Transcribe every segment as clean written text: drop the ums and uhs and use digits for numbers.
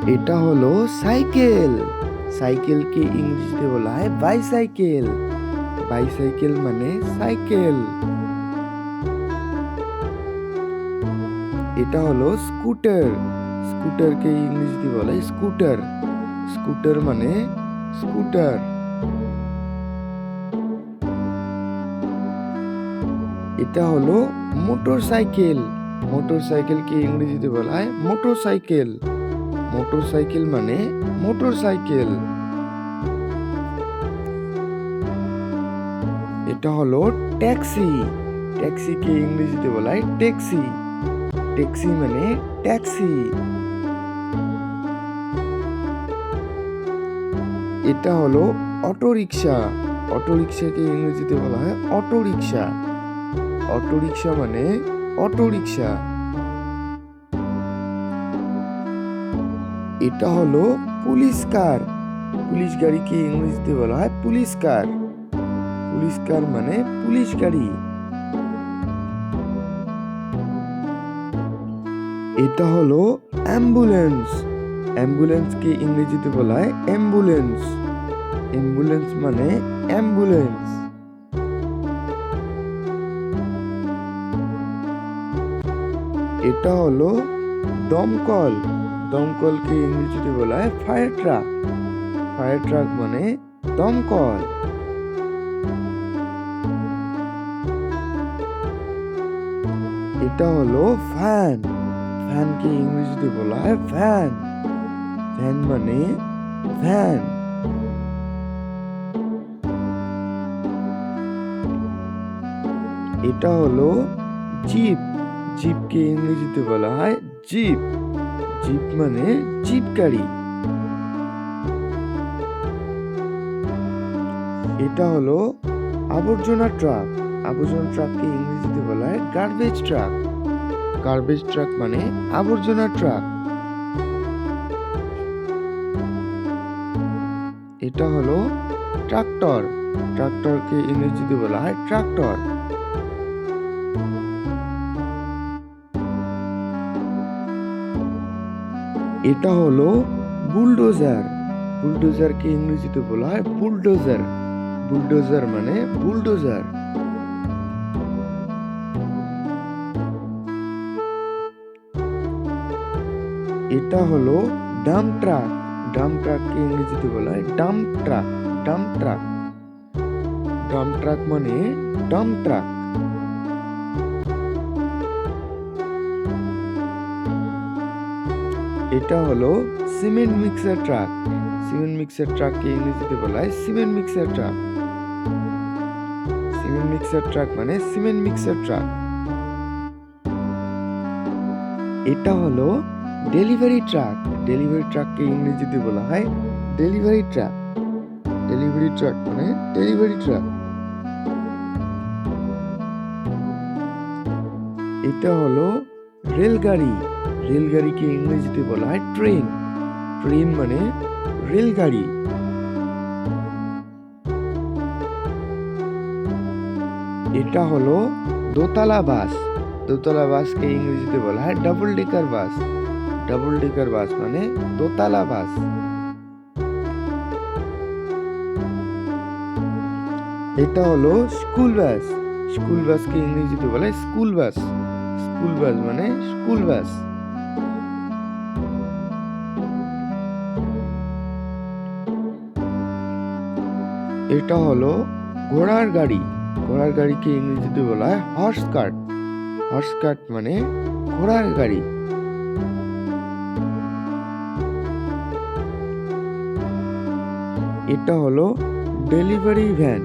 এটা হলো সাইকেল। সাইকেলকে ইংরেজিতে বলা হয় বাইসাইকেল। বাইসাইকেল মানে সাইকেল। এটা হলো স্কুটার। স্কুটারকে ইংরেজিতে বলা হয় স্কুটার। স্কুটার মানে স্কুটার। এটা হলো মোটর সাইকেল। মোটর সাইকেলকে ইংরেজিতে বলা হয় মোটর সাইকেল। মোটর সাইকেল মানে মোটর সাইকেল। এটা হলো ট্যাক্সি। ট্যাক্সিকে ইংরেজিতে বলা হয় ট্যাক্সি। ট্যাক্সি মানে ট্যাক্সি। এটা হলো অটো রিক্সা। অটো রিক্সাকে ইংরেজিতে বলা হয় অটো রিক্সা। অটো রিক্সা মানে অটো রিক্সা। এটা হলো পুলিশ কার। পুলিশ গাড়িকে ইংরেজিতে বলা হয় পুলিশ কার। পুলিশ কার মানে পুলিশ গাড়ি। এটা হলো অ্যাম্বুলেন্স। অ্যাম্বুলেন্সকে ইংরেজিতে বলা হয় অ্যাম্বুলেন্স। অ্যাম্বুলেন্স মানে অ্যাম্বুলেন্স। এটা হলো দমকল। দমকলকে ইংরেজিতে বলা হয় ফায়ার ট্রাক। ফায়ার ট্রাক মানে দমকল। এটা হলো ভ্যান। ভ্যানকে ইংরেজিতে বলা হয় ভ্যান। ভ্যান মানে ভ্যান। এটা হলো জিপ। জিপকে ইংরেজিতে বলা হয় জিপ। জিপ মানে জিপ গাড়ি। এটা হলো আবর্জনা ট্রাক। আবর্জনা ট্রাককে ইংরেজিতে বলা হয় গার্বেজ ট্রাক। গার্বেজ ট্রাক মানে আবর্জনা ট্রাক। এটা হলো ট্রাক্টর। ট্রাক্টরকে ইংরেজিতে বলা হয় ট্রাক্টর। এটা হলো বুলডোজার। বুলডোজারকে ইংরেজিতে বলা হয় বুলডোজার। বুলডোজার মানে বুলডোজার। এটা হলো ডাম্প ট্রাক। ডাম্প ট্রাককে ইংরেজিতে বলা হয় dump truck. Dump truck. Dump truck মানে ডাম্প ট্রাক। এটা হলো cement mixer truck. Cement mixer ট্রাককে ইংরেজিতে বলা হয় cement mixer truck. Cement mixer truck মানে সিমেন্ট মিক্সার ট্রাক। এটা হলো ডেলিভারি ট্রাক। ডেলিভারি ট্রাককে ইংরেজিতে বলা হয় ডেলিভারি ট্রাক। ডেলিভারি ট্রাক মানে ডেলিভারি ট্রাক। এটা হলো রেলগাড়ি। রেলগাড়িকে ইংরেজিতে বলা হয় ট্রেন। ট্রেন মানে রেলগাড়ি। এটা হলো দোতলা বাস। দোতলা বাসকে ইংরেজিতে বলা হয় ডাবল ডেকার বাস। ডাবল ডেকার বাস মানে দোতলা বাস। এটা হলো স্কুল বাস। স্কুল বাসকে ইংরেজিতে বলা হয় স্কুল বাস। স্কুল বাস মানে স্কুল বাস। এটা হলো ঘোড়ার গাড়ি। ঘোড়ার গাড়িকে ইংরেজিতে বলা হয় হর্স কার্ট। হর্স কার্ট মানে ঘোড়ার গাড়ি। এটা হলো ডেলিভারি ভ্যান।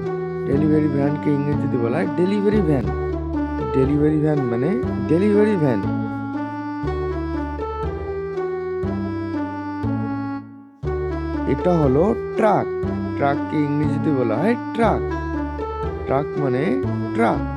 ডেলিভারি ভ্যানকে ইংরেজিতে বলা হয় ডেলিভারি ভ্যান। ডেলিভারি ভ্যান মানে ডেলিভারি ভ্যান। এটা হলো ট্রাক। ট্রাককে ইংরেজিতে বলা হয় ট্রাক। ট্রাক মানে ট্রাক।